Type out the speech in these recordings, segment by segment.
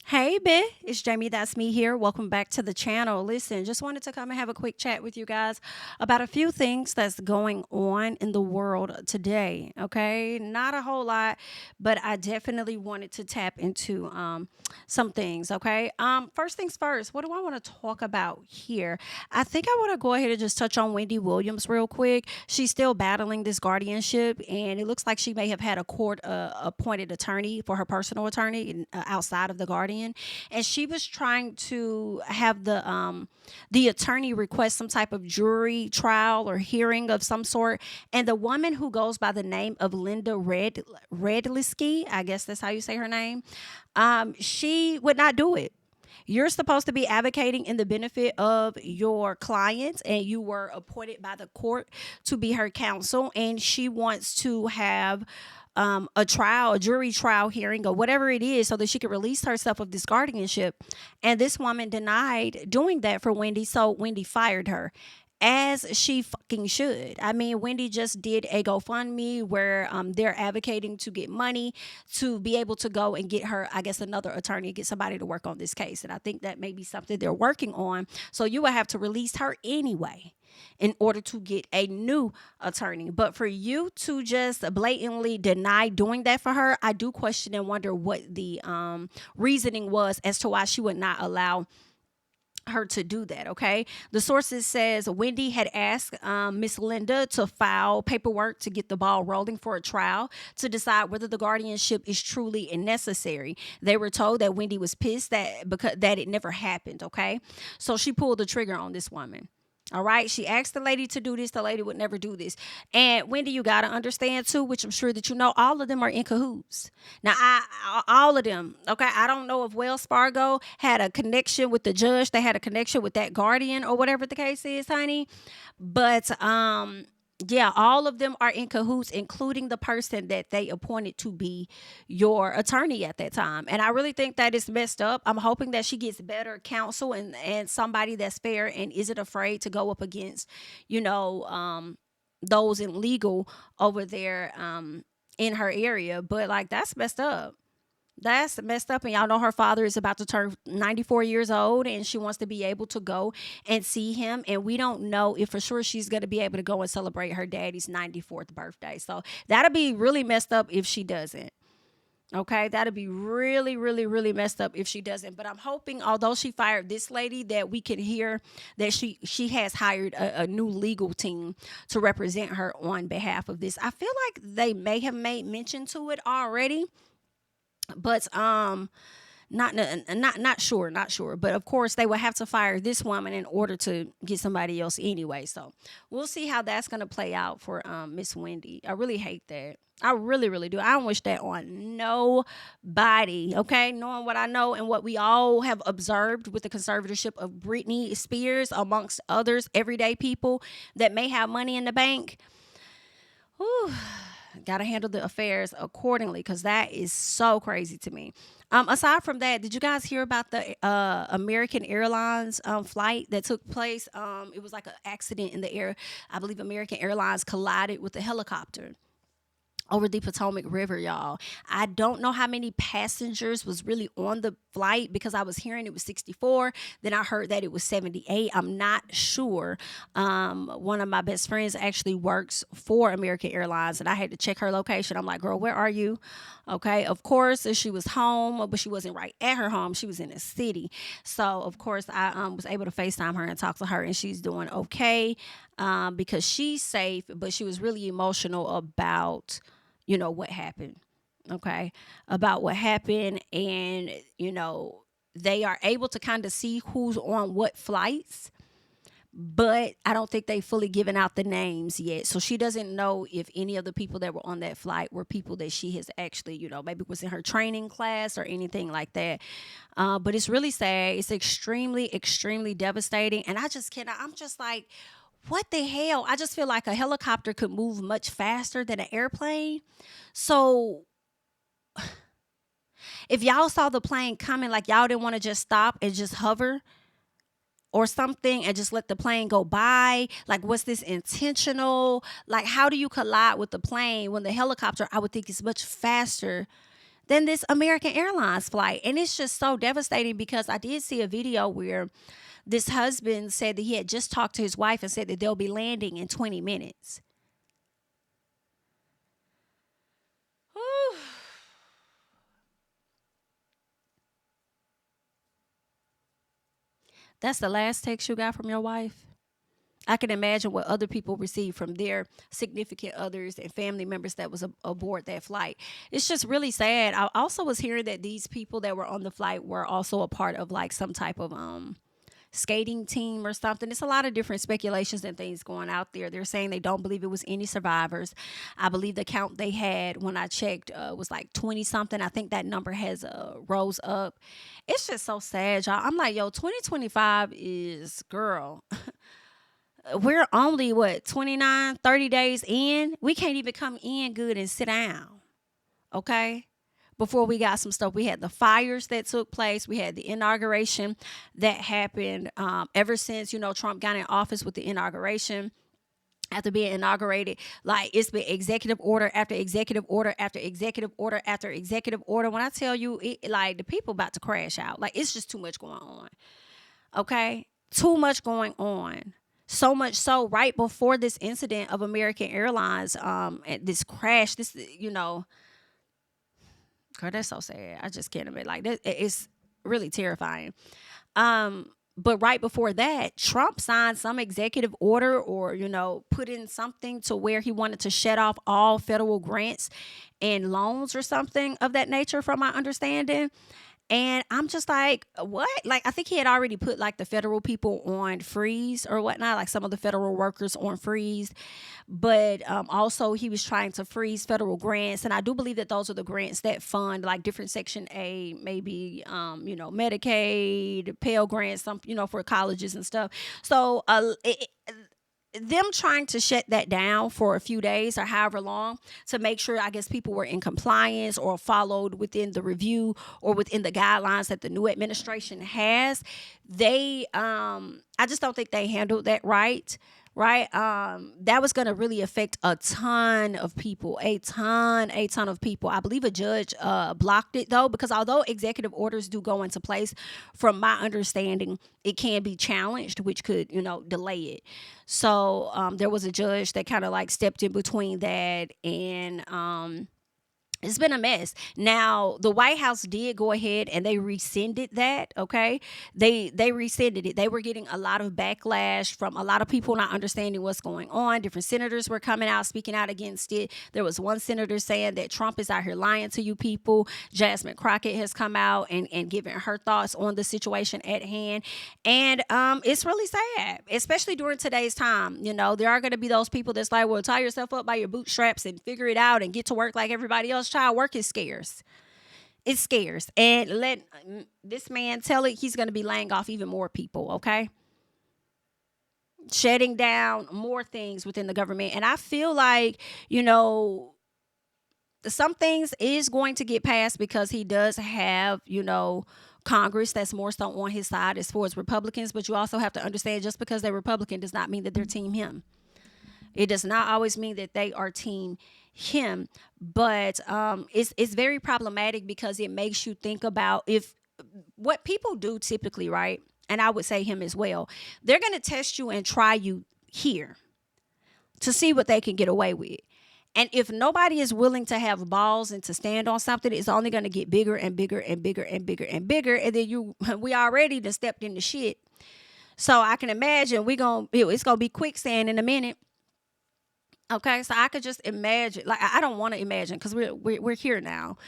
Hey, it's JamiThatsMe here. Welcome back to the channel. Listen, just wanted to come and have a quick chat with you guys about a few things that's going on in the world today. Okay, not a whole lot, but I definitely wanted to tap into some things. Okay, first things first. What do I want to talk about here? I think I want to go ahead and just touch on Wendy Williams real quick. She's still battling this guardianship, and it looks like she may have had a court appointed attorney for her personal attorney outside of the guardian, and she was trying to have the attorney request some type of jury trial or hearing of some sort. And the woman who goes by the name of Linda Redlisky, I guess that's how you say her name, she would not do it. You're supposed to be advocating in the benefit of your clients, and you were appointed by the court to be her counsel, and she wants to have a trial, a jury trial hearing, or whatever it is, so that she could release herself of this guardianship. And this woman denied doing that for Wendy, so Wendy fired her. As she fucking should. I mean, Wendy just did a GoFundMe where they're advocating to get money to be able to go and get her, I guess, another attorney, get somebody to work on this case. And I think that may be something they're working on. So you will have to release her anyway in order to get a new attorney. But for you to just blatantly deny doing that for her, I do question and wonder what the reasoning was as to why she would not allow her to do that. Okay, the sources says Wendy had asked Miss Linda to file paperwork to get the ball rolling for a trial to decide whether the guardianship is truly necessary. They were told that Wendy was pissed that it never happened. Okay, so she pulled the trigger on this woman. All right. She asked the lady to do this. The lady would never do this. And Wendy, you got to understand too, which I'm sure that you know, all of them are in cahoots. Now, all of them. Okay. I don't know if Wells Fargo had a connection with the judge. They had a connection with that guardian or whatever the case is, honey. But, yeah, all of them are in cahoots, including the person that they appointed to be your attorney at that time. And I really think that is messed up. I'm hoping that she gets better counsel and somebody that's fair and isn't afraid to go up against, you know, those in legal over there in her area. But like, that's messed up. That's messed up. And y'all know her father is about to turn 94 years old, and she wants to be able to go and see him. And we don't know if for sure she's going to be able to go and celebrate her daddy's 94th birthday. So that'll be really messed up if she doesn't. Okay, that'll be really, really, really messed up if she doesn't. But I'm hoping, although she fired this lady, that we can hear that she has hired a new legal team to represent her on behalf of this. I feel like they may have made mention to it already, but not sure, but of course they will have to fire this woman in order to get somebody else anyway. So we'll see how that's going to play out for Miss Wendy. I really hate that. I really, really do. I don't wish that on nobody. Okay, knowing what I know and what we all have observed with the conservatorship of Britney Spears, amongst others, everyday people that may have money in the bank. Whew, got to handle the affairs accordingly, because that is so crazy to me. Aside from that, did you guys hear about the American Airlines flight that took place? It was like an accident in the air. I believe American Airlines collided with a helicopter over the Potomac River, y'all. I don't know how many passengers was really on the flight, because I was hearing it was 64. Then I heard that it was 78. I'm not sure. One of my best friends actually works for American Airlines, and I had to check her location. I'm like, girl, where are you? Okay. Of course, she was home, but she wasn't right at her home. She was in a city. So, of course, I was able to FaceTime her and talk to her, and she's doing okay because she's safe, but she was really emotional about what happened. Okay, about what happened. And they are able to kind of see who's on what flights, but I don't think they fully given out the names yet. So she doesn't know if any of the people that were on that flight were people that she has actually, maybe was in her training class or anything like that. But it's really sad. It's extremely, extremely devastating. And I just cannot, I'm just like, what the hell? I just feel like a helicopter could move much faster than an airplane. So if y'all saw the plane coming, like, y'all didn't want to just stop and just hover or something and just let the plane go by. Like, was this intentional? Like, how do you collide with the plane when the helicopter, I would think, is much faster than this American Airlines flight. And it's just so devastating because I did see a video where this husband said that he had just talked to his wife and said that they'll be landing in 20 minutes. Whew. That's the last text you got from your wife? I can imagine what other people received from their significant others and family members that was aboard that flight. It's just really sad. I also was hearing that these people that were on the flight were also a part of like some type of skating team or something. It's a lot of different speculations and things going out there. They're saying they don't believe it was any survivors. I believe the count they had when I checked was like 20 something. I think that number has rose up. It's just so sad, y'all. I'm like, yo, 2025 is, girl, we're only what, 29, 30 days in. We can't even come in good and sit down. Okay? Before we got some stuff, we had the fires that took place. We had the inauguration that happened ever since, Trump got in office with the inauguration. After being inaugurated, like it's been executive order after executive order after executive order after executive order. When I tell you, like the people about to crash out, like it's just too much going on. Okay? Too much going on. So much so right before this incident of American Airlines, this crash, girl, that's so sad. I just can't admit, like that. It's really terrifying. But right before that, Trump signed some executive order or, put in something to where he wanted to shut off all federal grants and loans or something of that nature, from my understanding. And I'm just like, what? Like, I think he had already put like the federal people on freeze or whatnot, like some of the federal workers on freeze. But also he was trying to freeze federal grants. And I do believe that those are the grants that fund like different Section A, maybe, Medicaid, Pell Grants, some, for colleges and stuff. So them trying to shut that down for a few days or however long to make sure, I guess, people were in compliance or followed within the review or within the guidelines that the new administration has. I just don't think they handled that right. Right. That was going to really affect a ton of people, a ton of people. I believe a judge blocked it, though, because although executive orders do go into place, from my understanding, it can be challenged, which could, delay it. So there was a judge that kind of like stepped in between that, and it's been a mess. Now, the White House did go ahead and they rescinded that, okay? They rescinded it. They were getting a lot of backlash from a lot of people not understanding what's going on. Different senators were coming out, speaking out against it. There was one senator saying that Trump is out here lying to you people. Jasmine Crockett has come out and given her thoughts on the situation at hand. And it's really sad, especially during today's time. There are going to be those people that's like, well, tie yourself up by your bootstraps and figure it out and get to work like everybody else. Child, work is scarce. It's scarce. And let this man tell it, he's going to be laying off even more people, okay? Shutting down more things within the government. And I feel like, some things is going to get passed because he does have, Congress that's more so on his side as far as Republicans. But you also have to understand, just because they're Republican does not mean that they're team him. It does not always mean that they are team him, but it's very problematic because it makes you think about if what people do typically, right? And I would say him as well. They're going to test you and try you here to see what they can get away with. And if nobody is willing to have balls and to stand on something, it's only going to get bigger and bigger and bigger and bigger and bigger. And then we already done stepped into shit. So I can imagine it's going to be quicksand in a minute. Okay, so I could just imagine, like, I don't want to imagine because we're here now.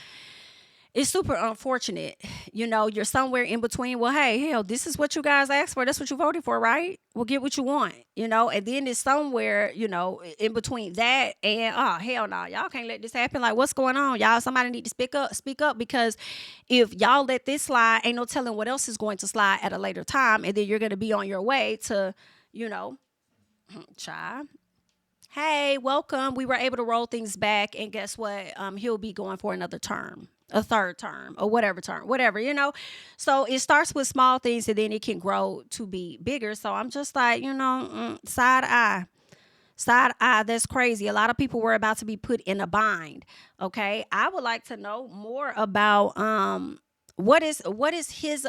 It's super unfortunate. You're somewhere in between. Well, hey, hell, this is what you guys asked for. That's what you voted for, right? Well, get what you want, and then it's somewhere, in between that and, oh, hell no, y'all can't let this happen. Like, what's going on? Y'all, somebody need to speak up because if y'all let this slide, ain't no telling what else is going to slide at a later time. And then you're going to be on your way to, child. Hey, welcome. We were able to roll things back. And guess what? He'll be going for another term, a third term, or whatever term, whatever. So it starts with small things and then it can grow to be bigger. So I'm just like, side eye. Side eye, that's crazy. A lot of people were about to be put in a bind. Okay. I would like to know more about what is his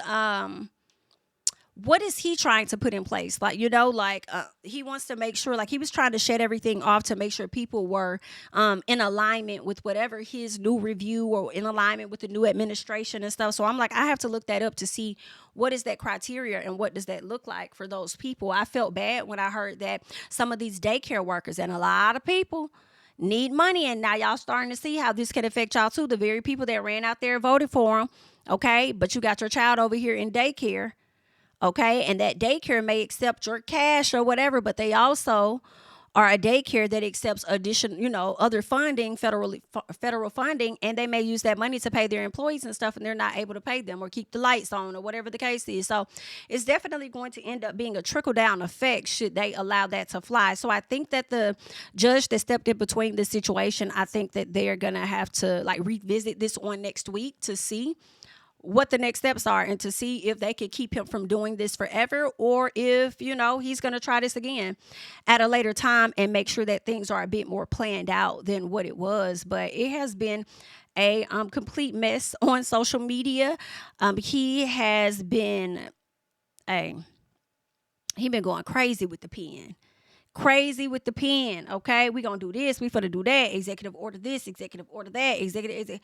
what is he trying to put in place? Like, like he wants to make sure, like he was trying to shed everything off to make sure people were in alignment with whatever his new review, or in alignment with the new administration and stuff. So I'm like, I have to look that up to see what is that criteria and what does that look like for those people. I felt bad when I heard that some of these daycare workers, and a lot of people need money, and now y'all starting to see how this can affect y'all too. The very people that ran out there and voted for them. Okay, but you got your child over here in daycare. Okay. And that daycare may accept your cash or whatever, but they also are a daycare that accepts additional, other funding, federal funding, and they may use that money to pay their employees and stuff, and they're not able to pay them or keep the lights on or whatever the case is. So it's definitely going to end up being a trickle down effect should they allow that to fly. So I think that the judge that stepped in between this situation, I think that they're going to have to like revisit this on next week to see what the next steps are, and to see if they could keep him from doing this forever, or if he's going to try this again at a later time and make sure that things are a bit more planned out than what it was. But it has been a complete mess on social media. He has been going crazy with the pen. Okay, we gonna do this, we finna do that, executive order this, executive order that,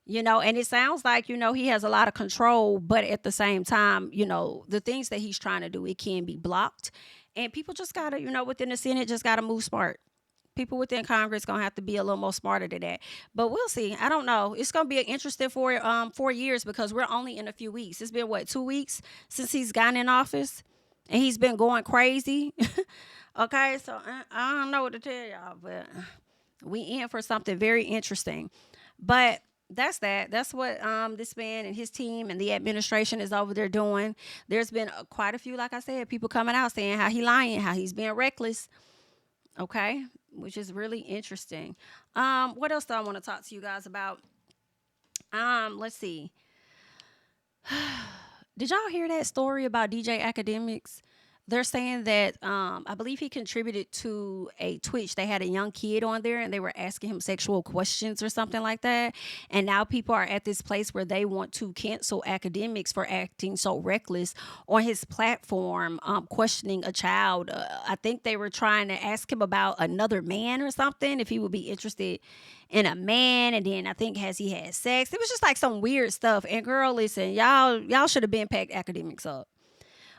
and it sounds like, he has a lot of control, but at the same time, the things that he's trying to do, it can be blocked. And people just gotta, within the Senate, just gotta move smart. People within Congress gonna have to be a little more smarter than that. But we'll see. I don't know. It's gonna be an interesting 4 years, because we're only in a few weeks. It's been 2 weeks since he's gotten in office, and he's been going crazy. Okay, so I don't know what to tell y'all, but we in for something very interesting. But that's that. That's what this man and his team and the administration is over there doing. There's been quite a few, like I said, people coming out saying how he lying, how he's being reckless. Okay, which is really interesting. What else do I want to talk to you guys about? Let's see. Did y'all hear that story about DJ Akademiks? They're saying that I believe he contributed to a Twitch. They had a young kid on there, and they were asking him sexual questions or something like that. And now people are at this place where they want to cancel Akademiks for acting so reckless on his platform, questioning a child. I think they were trying to ask him about another man or something, if he would be interested in a man. And then I think, has he had sex? It was just like some weird stuff. And girl, listen, y'all should have been packed Akademiks up.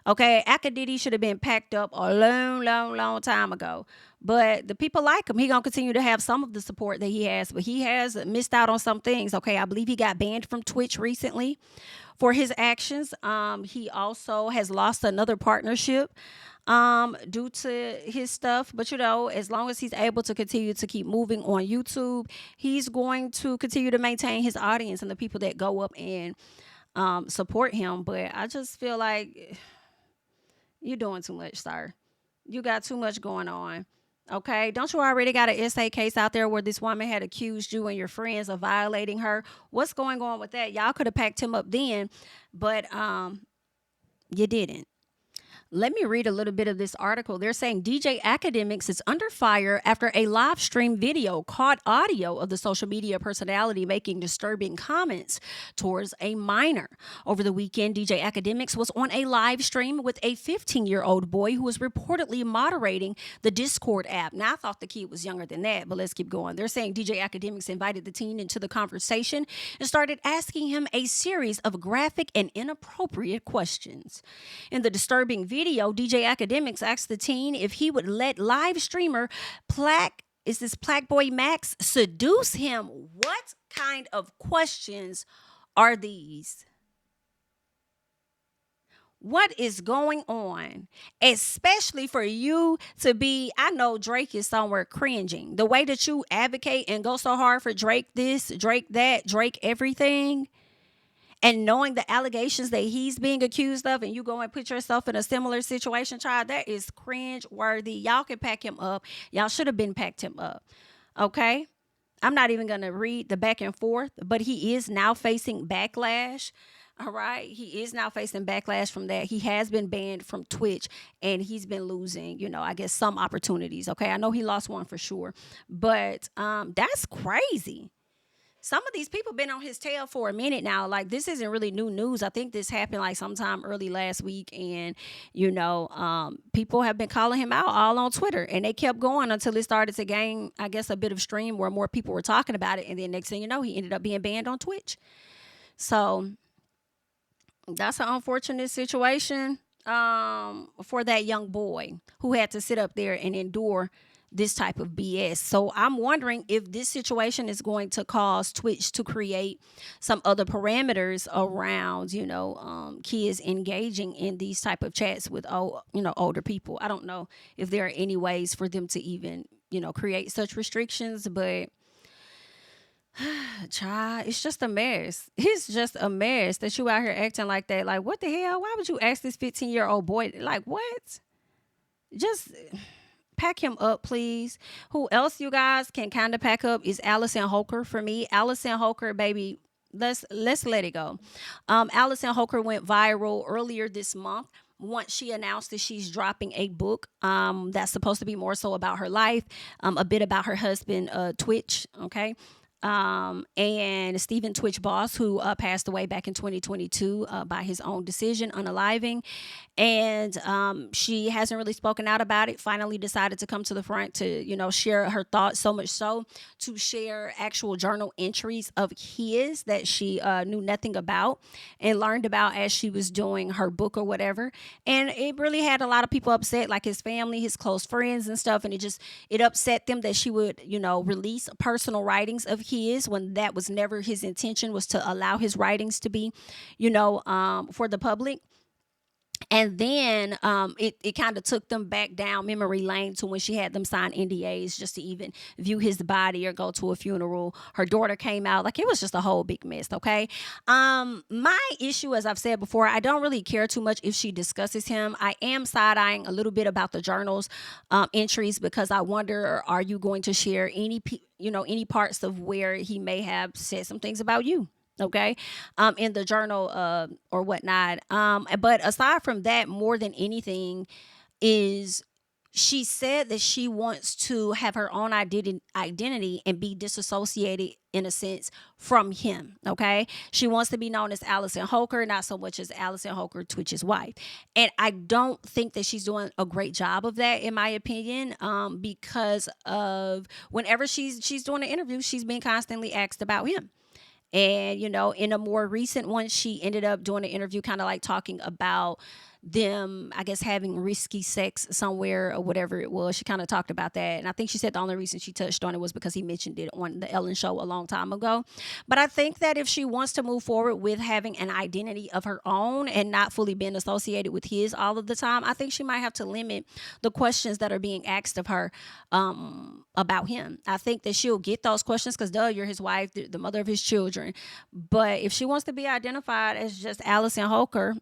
Okay, Akadidi should have been packed up a long time ago. But the people like him. He gonna continue to have some of the support that he has, but he has missed out on some things. Okay, I believe he got banned from Twitch recently for his actions. He also has lost another partnership due to his stuff. But as long as he's able to continue to keep moving on YouTube, he's going to continue to maintain his audience and the people that go up and support him. But I just feel like you're doing too much, sir. You got too much going on. Okay. Don't you already got an SA case out there where this woman had accused you and your friends of violating her? What's going on with that? Y'all could have packed him up then, but you didn't. Let me read a little bit of this article. They're saying DJ Akademiks is under fire after a live stream video caught audio of the social media personality making disturbing comments towards a minor. Over the weekend, DJ Akademiks was on a live stream with a 15-year-old boy who was reportedly moderating the Discord app. Now, I thought the kid was younger than that, but let's keep going. They're saying DJ Akademiks invited the teen into the conversation and started asking him a series of graphic and inappropriate questions. In the disturbing video, DJ Akademiks asked the teen if he would let live streamer Plaque Boy Max seduce him. What kind of questions are these? What is going on? Especially for you to be, I know Drake is somewhere cringing. The way that you advocate and go so hard for Drake this, Drake that, Drake everything. And knowing the allegations that he's being accused of, and you go and put yourself in a similar situation, child, that is cringe worthy. Y'all can pack him up. Y'all should have been packed him up. Okay? I'm not even going to read the back and forth, but he is now facing backlash. All right. He is now facing backlash from that. He has been banned from Twitch and he's been losing, I guess some opportunities. Okay. I know he lost one for sure, but that's crazy. Some of these people been on his tail for a minute now. Like, this isn't really new news. I think this happened like sometime early last week, and people have been calling him out all on Twitter, and they kept going until it started to gain, I guess, a bit of stream where more people were talking about it, and then next thing you know, he ended up being banned on Twitch. So that's an unfortunate situation for that young boy who had to sit up there and endure this type of BS. So I'm wondering if this situation is going to cause Twitch to create some other parameters around, kids engaging in these type of chats with older people. I don't know if there are any ways for them to even, create such restrictions, but child, it's just a mess. It's just a mess that you out here acting like that. Like, what the hell? Why would you ask this 15-year-old boy? Like, what? Just pack him up, please. Who else you guys can kind of pack up is Allison Holker for me. Allison Holker, baby, let's let it go. Allison Holker went viral earlier this month once she announced that she's dropping a book that's supposed to be more so about her life, a bit about her husband, Twitch, okay? And Stephen Twitch Boss, who passed away back in 2022 by his own decision, unaliving. And she hasn't really spoken out about it. Finally decided to come to the front to, share her thoughts, so much so to share actual journal entries of his that she knew nothing about and learned about as she was doing her book or whatever. And it really had a lot of people upset, like his family, his close friends and stuff. And it upset them that she would, release personal writings of his when that was never his intention, was to allow his writings to be, for the public. And then it kind of took them back down memory lane to when she had them sign NDAs just to even view his body or go to a funeral. Her daughter came out. Like, it was just a whole big mess, okay? My issue, as I've said before, I don't really care too much if she discusses him. I am side-eyeing a little bit about the journal's entries, because I wonder, are you going to share any parts of where he may have said some things about you? Okay, in the journal or whatnot. But aside from that, more than anything, is she said that she wants to have her own identity and be disassociated, in a sense, from him. Okay, she wants to be known as Allison Holker, not so much as Allison Holker, Twitch's wife. And I don't think that she's doing a great job of that, in my opinion, because of whenever she's doing an interview, she's being constantly asked about him. And, in a more recent one, she ended up doing an interview kind of like talking about them, I guess, having risky sex somewhere or whatever it was. She kind of talked about that. And I think she said the only reason she touched on it was because he mentioned it on the Ellen show a long time ago. But I think that if she wants to move forward with having an identity of her own and not fully being associated with his all of the time, I think she might have to limit the questions that are being asked of her about him. I think that she'll get those questions because, you're his wife, the mother of his children. But if she wants to be identified as just Allison Holker,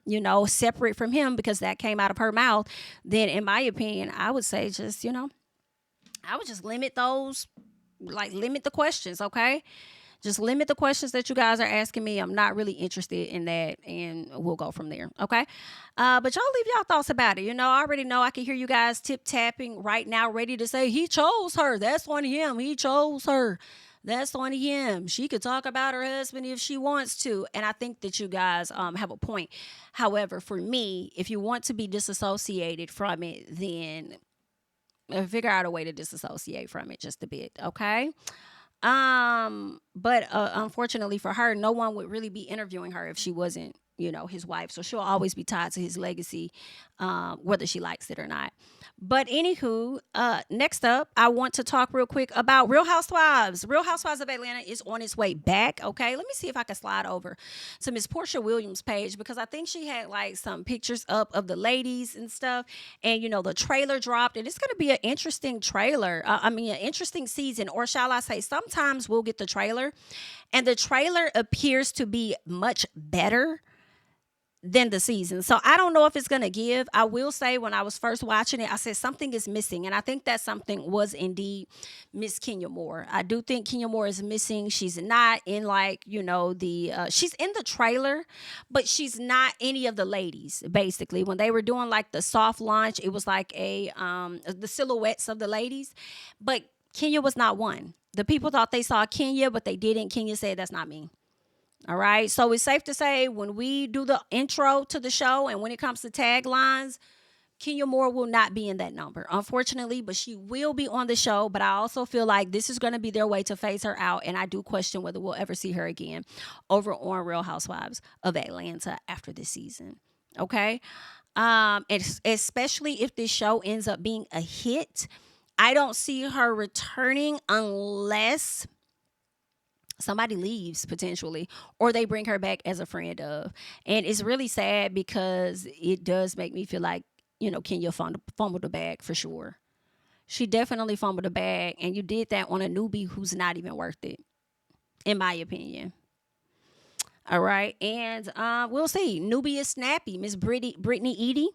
separate from him, because that came out of her mouth, then in my opinion, I would say just, I would just limit those, limit the questions, okay? Just limit the questions that you guys are asking me. I'm not really interested in that, and we'll go from there, okay? But y'all leave y'all thoughts about it. I already know I can hear you guys tip-tapping right now, ready to say, he chose her. That's on him. He chose her. That's on him. She could talk about her husband if she wants to. And I think that you guys have a point. However, for me, if you want to be disassociated from it, then figure out a way to disassociate from it just a bit, okay? But unfortunately for her, no one would really be interviewing her if she wasn't, his wife. So she'll always be tied to his legacy, whether she likes it or not. But anywho, next up, I want to talk real quick about Real Housewives. Real Housewives of Atlanta is on its way back. Okay, let me see if I can slide over to Miss Portia Williams' page, because I think she had some pictures up of the ladies and stuff. And the trailer dropped, and it's going to be an interesting trailer. An interesting season, or shall I say, sometimes we'll get the trailer, and the trailer appears to be much better than the season. So I don't know if it's going to give. I will say when I was first watching it, I said something is missing. And I think that something was indeed Miss Kenya Moore. I do think Kenya Moore is missing. She's not in like, she's in the trailer, but she's not any of the ladies, basically. When they were doing like the soft launch, it was like the silhouettes of the ladies. But Kenya was not one. The people thought they saw Kenya, but they didn't. Kenya said, that's not me. All right. So it's safe to say when we do the intro to the show and when it comes to taglines, Kenya Moore will not be in that number, unfortunately, but she will be on the show. But I also feel like this is going to be their way to phase her out. And I do question whether we'll ever see her again over on Real Housewives of Atlanta after this season. Okay. And especially if this show ends up being a hit, I don't see her returning unless somebody leaves potentially, or they bring her back as a friend of. And it's really sad because it does make me feel like, Kenya fumbled the bag for sure. She definitely fumbled the bag, and you did that on a newbie who's not even worth it, in my opinion. All right, and we'll see. Newbie is snappy. Miss Brittany Edie.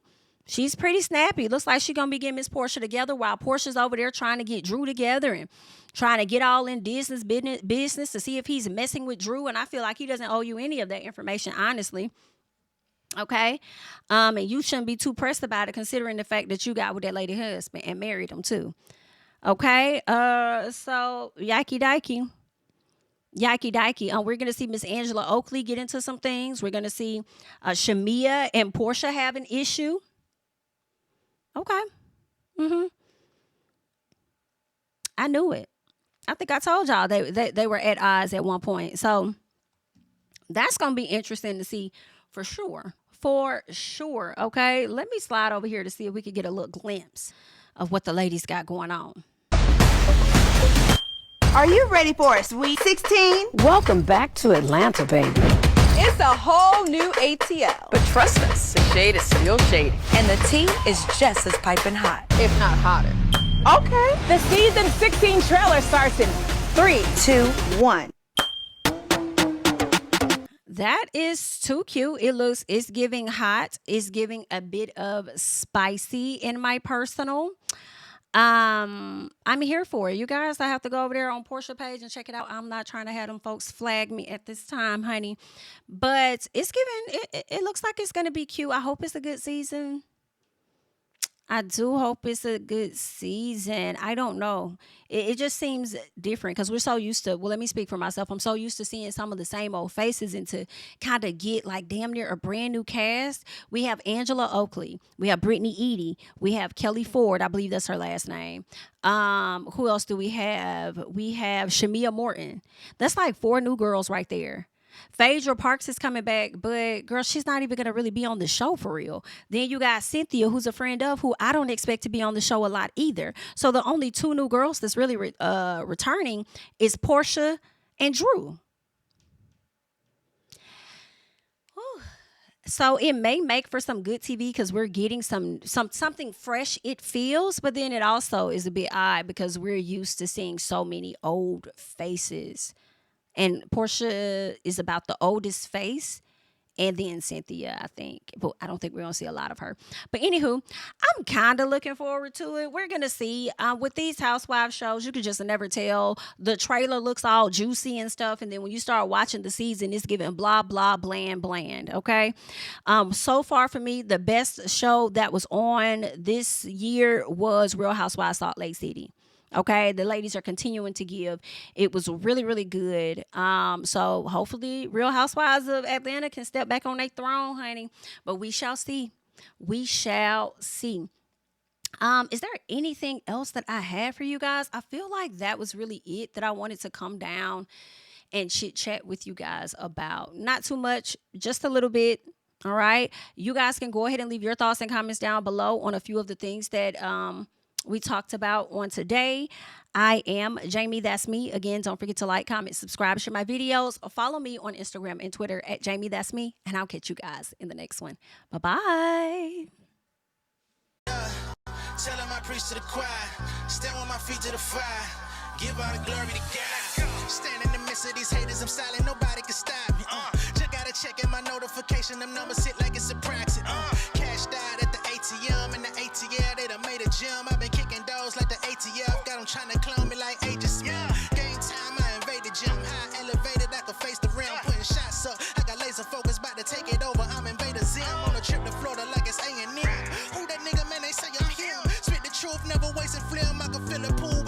She's pretty snappy. Looks like she's going to be getting Miss Portia together while Portia's over there trying to get Drew together and trying to get all in business to see if he's messing with Drew. And I feel like he doesn't owe you any of that information, honestly. Okay? And you shouldn't be too pressed about it considering the fact that you got with that lady husband and married him too. Okay? So, yikey dikey. We're going to see Miss Angela Oakley get into some things. We're going to see Shamia and Portia have an issue. Okay. I knew it. I think I told y'all they were at odds at one point. So that's going to be interesting to see for sure. For sure. Okay. Let me slide over here to see if we could get a little glimpse of what the ladies got going on. Are you ready for a Sweet 16? Welcome back to Atlanta, baby. It's a whole new ATL. But trust us, the shade is still shady. And the tea is just as piping hot. If not hotter. Okay. The season 16 trailer starts in 3, 2, 1. That is too cute. It's giving hot. It's giving a bit of spicy in my personal. I'm here for it. You guys, I have to go over there on Portia page and check it out. I'm not trying to have them folks flag me at this time, honey. But it's giving, it looks like it's going to be cute. I hope it's a good season. I do hope it's a good season. I don't know. It just seems different because we're so used to, well, let me speak for myself. I'm so used to seeing some of the same old faces, and to kind of get like damn near a brand new cast. We have Angela Oakley. We have Brittany Edie. We have Kelly Ford. I believe that's her last name. Who else do we have? We have Shamia Morton. That's like 4 new girls right there. Phaedra Parks is coming back, but girl, she's not even going to really be on the show for real. Then you got Cynthia, who's a friend of, who I don't expect to be on the show a lot either. So the only 2 new girls that's really returning is Portia and Drew. Whew. So it may make for some good TV because we're getting something fresh, it feels, but then it also is a bit odd because we're used to seeing so many old faces. And Portia is about the oldest face. And then Cynthia, I think. But I don't think we're going to see a lot of her. But anywho, I'm kind of looking forward to it. We're going to see. With these housewife shows, you can just never tell. The trailer looks all juicy and stuff. And then when you start watching the season, it's giving blah, blah, bland. Okay? So far for me, the best show that was on this year was Real Housewives Salt Lake City. Okay, the ladies are continuing to give. It was really, really good. So hopefully Real Housewives of Atlanta can step back on their throne, honey. But we shall see. We shall see. Is there anything else that I have for you guys? I feel like that was really it that I wanted to come down and chit chat with you guys about. Not too much, just a little bit. All right. You guys can go ahead and leave your thoughts and comments down below on a few of the things that we talked about on today. I am JamiThatsMe. Again, don't forget to like, comment, subscribe, share my videos. Follow me on Instagram and Twitter at JamiThatsMe. And I'll catch you guys in the next one. Bye-bye. Tell him I preach to the choir. Stand on my feet to the fire. Give all the glory to God. Stand in the midst of these haters. I'm silent. Nobody can stop me. Just gotta check in my notifications. multiplication, them numbers hit like it's a praxis. Cashed out at the ATM and the ATL, they done made a gym. I've been kicking doors like the ATF, got them trying to clone me like Aegis. Game time, I invade the gym, high elevated, I can face the rim, putting shots up. I got laser focus, about to take it over. I'm Invader Zim on a trip to Florida like it's A&M. Who that nigga, man? They say I'm him. Spit the truth, never wasting film. I can feel the pool